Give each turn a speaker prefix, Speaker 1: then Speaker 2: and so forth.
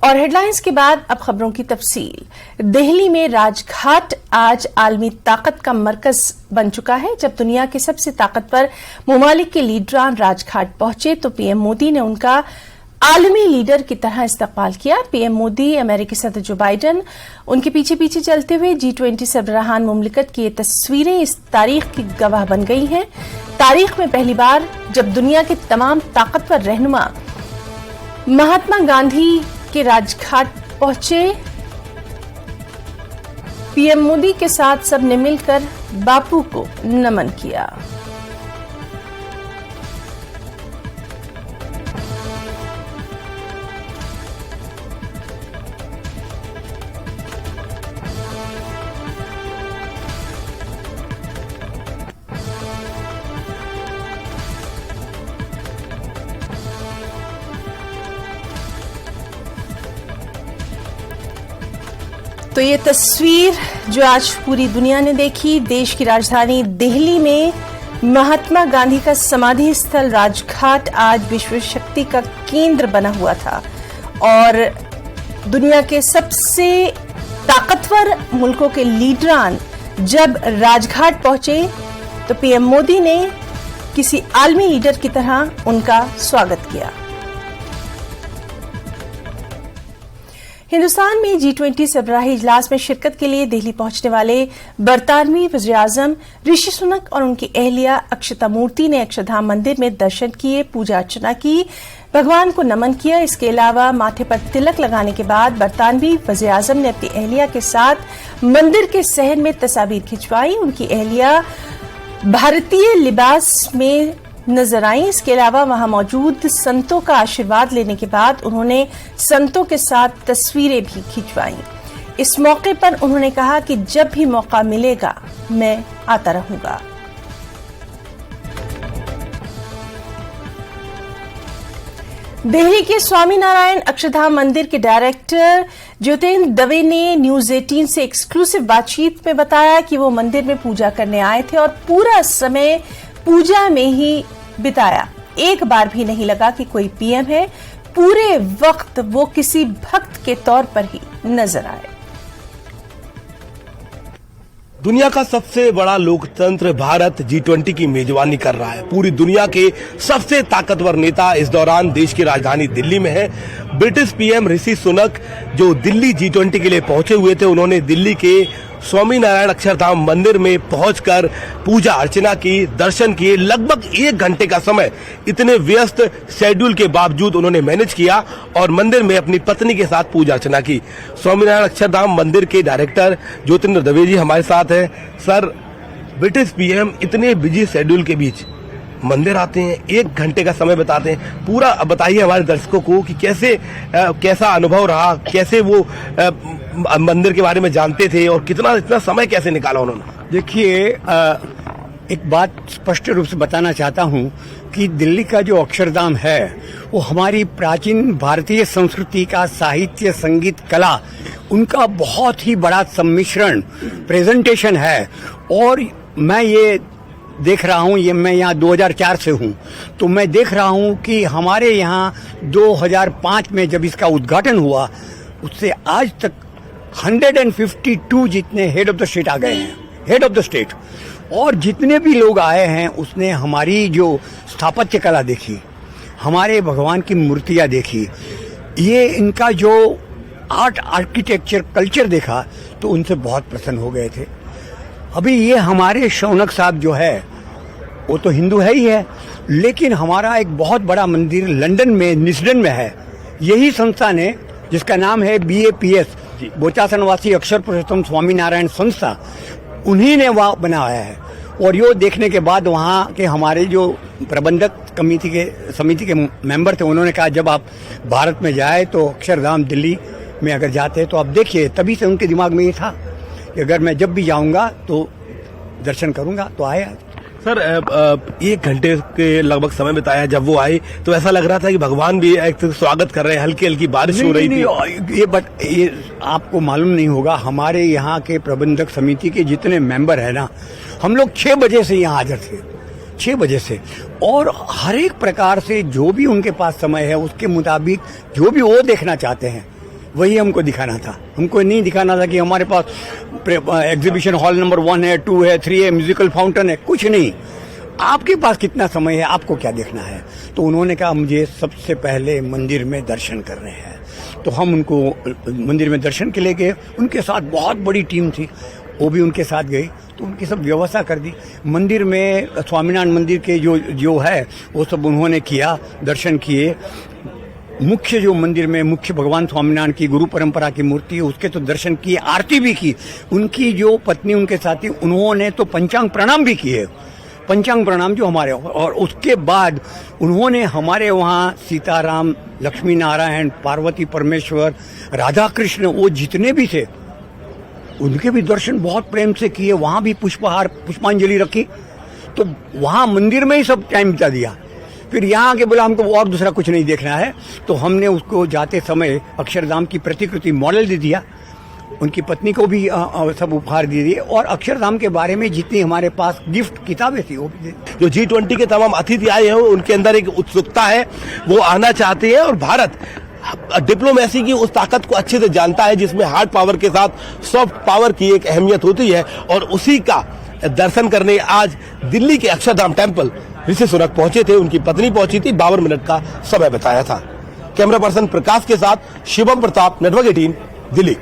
Speaker 1: और हेडलाइंस के बाद अब खबरों की तफसील। दिल्ली में राजघाट आज आलमी ताकत का मरकज बन चुका है। जब दुनिया के सबसे ताकतवर ममालिक के लीडरान राजघाट पहुंचे तो पीएम मोदी ने उनका आलमी लीडर की तरह इस्तकबाल किया। पीएम मोदी, अमेरिकी सदर जो बाइडन, उनके पीछे पीछे चलते हुए G20 सरबराहान मुमलिकत की ये तस्वीरें इस तारीख की गवाह बन गई हैं। तारीख में पहली बार जब दुनिया के तमाम ताकतवर रहनुमा महात्मा गांधी के राजघाट पहुंचे, पीएम मोदी के साथ सबने मिलकर बापू को नमन किया। तो ये तस्वीर जो आज पूरी दुनिया ने देखी, देश की राजधानी दिल्ली में महात्मा गांधी का समाधि स्थल राजघाट आज विश्व शक्ति का केंद्र बना हुआ था और दुनिया के सबसे ताकतवर मुल्कों के लीडरान जब राजघाट पहुंचे तो पीएम मोदी ने किसी आलमी लीडर की तरह उनका स्वागत किया। हिंदुस्तान में G20 सरबराही इजलास में शिरकत के लिए दिल्ली पहुंचने वाले बरतानवी वज़ीर-ए-आज़म ऋषि सुनक और उनकी अहलिया अक्षता मूर्ति ने अक्षरधाम मंदिर में दर्शन किए, पूजा अर्चना की, भगवान को नमन किया। इसके अलावा माथे पर तिलक लगाने के बाद बरतानवी वज़ीर-ए-आज़म ने अपनी अहलिया के साथ मंदिर के सहन में तस्वीर खिंचवाई। उनकी अहलिया भारतीय लिबास में नजर आई। इसके अलावा वहां मौजूद संतों का आशीर्वाद लेने के बाद उन्होंने संतों के साथ तस्वीरें भी खिंचवाई। इस मौके पर उन्होंने कहा कि जब भी मौका मिलेगा मैं आता रहूंगा। दिल्ली के स्वामीनारायण अक्षरधाम मंदिर के डायरेक्टर ज्योतेंद्र दवे ने न्यूज 18 से एक्सक्लूसिव बातचीत में बताया कि वो मंदिर में पूजा करने आए थे और पूरा समय पूजा में ही बिताया। एक बार भी नहीं लगा कि कोई पीएम है। पूरे वक्त वो किसी भक्त के तौर पर ही नजर आए।
Speaker 2: दुनिया का सबसे बड़ा लोकतंत्र भारत G20 की मेजबानी कर रहा है। पूरी दुनिया के सबसे ताकतवर नेता इस दौरान देश की राजधानी दिल्ली में है। ब्रिटिश पीएम ऋषि सुनक जो दिल्ली G20 के लिए पहुंचे हुए थे, उन्होंने दिल्ली के स्वामीनारायण अक्षरधाम मंदिर में पहुंचकर पूजा अर्चना की, दर्शन किए। लगभग 1 घंटे का समय इतने व्यस्त शेड्यूल के बावजूद उन्होंने मैनेज किया और मंदिर में अपनी पत्नी के साथ पूजा अर्चना की। स्वामीनारायण अक्षरधाम मंदिर के डायरेक्टर ज्योतेंद्र दवे जी हमारे साथ हैं। सर, ब्रिटिश पीएम इतने बिजी शेड्यूल के बीच मंदिर आते हैं, 1 घंटे का समय बताते हैं। पूरा बताइए हमारे दर्शकों को कि कैसा अनुभव रहा, कैसे वो मंदिर के बारे में जानते थे और इतना समय कैसे निकाला उन्होंने।
Speaker 3: देखिए, एक बात स्पष्ट रूप से बताना चाहता हूं कि दिल्ली का जो अक्षरधाम है वो हमारी प्राचीन भारतीय संस्कृति का साहित्य, संगीत, कला, उनका बहुत ही बड़ा सम्मिश्रण प्रेजेंटेशन है। और मैं ये देख रहा हूँ, मैं यहाँ 2004 से हूँ, तो मैं देख रहा हूँ कि हमारे यहाँ 2005 में जब इसका उद्घाटन हुआ उससे आज तक 152 जितने हेड ऑफ द स्टेट आ गए हैं, हेड ऑफ द स्टेट। और जितने भी लोग आए हैं उसने हमारी जो स्थापत्य कला देखी, हमारे भगवान की मूर्तियाँ देखी, ये इनका जो आर्किटेक्चर कल्चर देखा तो उनसे बहुत प्रसन्न हो गए थे। अभी ये हमारे शौनक साहब जो है वो तो हिंदू है ही है, लेकिन हमारा एक बहुत बड़ा मंदिर लंदन में निस्डन में है। यही संस्था ने, जिसका नाम है BAPS, बोचासनवासी अक्षर पुरुषोत्तम स्वामीनारायण संस्था, उन्हीं ने वहाँ बनाया है। और यो देखने के बाद वहाँ के हमारे जो प्रबंधक समिति के मेंबर थे, उन्होंने कहा जब आप भारत में जाए तो अक्षरधाम दिल्ली में अगर जाते तो आप देखिए। तभी से उनके दिमाग में ये था कि अगर मैं जब भी जाऊंगा तो दर्शन करूंगा। तो आया।
Speaker 2: सर, 1 घंटे के लगभग समय बिताया। जब वो आए तो ऐसा लग रहा था कि भगवान भी एक स्वागत कर रहे हैं, हल्की हल्की बारिश हो रही थी।
Speaker 3: ये आपको मालूम नहीं होगा, हमारे यहाँ के प्रबंधक समिति के जितने मेंबर है ना, हम लोग 6 बजे से यहाँ हाजिर थे, 6 बजे से। और हर एक प्रकार से जो भी उनके पास समय है उसके मुताबिक जो भी वो देखना चाहते हैं वही हमको दिखाना था। हमको नहीं दिखाना था कि हमारे पास एग्जीबिशन हॉल नंबर 1 है, 2 है, 3 है, म्यूजिकल फाउंटेन है, कुछ नहीं। आपके पास कितना समय है, आपको क्या देखना है? तो उन्होंने कहा मुझे सबसे पहले मंदिर में दर्शन करने हैं। तो हम उनको मंदिर में दर्शन के लिए गए। उनके साथ बहुत बड़ी टीम थी, वो भी उनके साथ गई। तो उनकी सब व्यवस्था कर दी। मंदिर में स्वामीनारायण मंदिर के जो है वो सब उन्होंने किया, दर्शन किए। मुख्य जो मंदिर में मुख्य भगवान स्वामीनारायण की गुरु परंपरा की मूर्ति है उसके तो दर्शन किए, आरती भी की। उनकी जो पत्नी उनके साथी उन्होंने तो पंचांग प्रणाम भी किए, पंचांग प्रणाम जो हमारे। और उसके बाद उन्होंने हमारे वहाँ सीताराम, लक्ष्मी नारायण, पार्वती परमेश्वर, राधा कृष्ण, वो जितने भी थे उनके भी दर्शन बहुत प्रेम से किए। वहाँ भी पुष्पांजलि रखी। तो वहाँ मंदिर में ही सब टाइम बिता दिया। फिर यहाँ के बोला हमको और दूसरा कुछ नहीं देखना है। तो हमने उसको जाते समय अक्षरधाम की प्रतिकृति मॉडल दे दिया, उनकी पत्नी को भी सब उपहार दे दिए। और अक्षरधाम के बारे में जितनी हमारे पास गिफ्ट किताबें थी वो भी दे दी।
Speaker 2: जो G20 के तमाम अतिथि आए हैं उनके अंदर एक उत्सुकता है, वो आना चाहते हैं। और भारत डिप्लोमेसी की उस ताकत को अच्छे से जानता है जिसमें हार्ड पावर के साथ सॉफ्ट पावर की एक अहमियत होती है। और उसी का दर्शन करने आज दिल्ली के अक्षरधाम टेम्पल ऋषि सुनक पहुंचे थे। उनकी पत्नी पहुंची थी। 52 मिनट का समय बताया था। कैमरा पर्सन प्रकाश के साथ शिवम प्रताप, नेटवर्क 18, दिल्ली।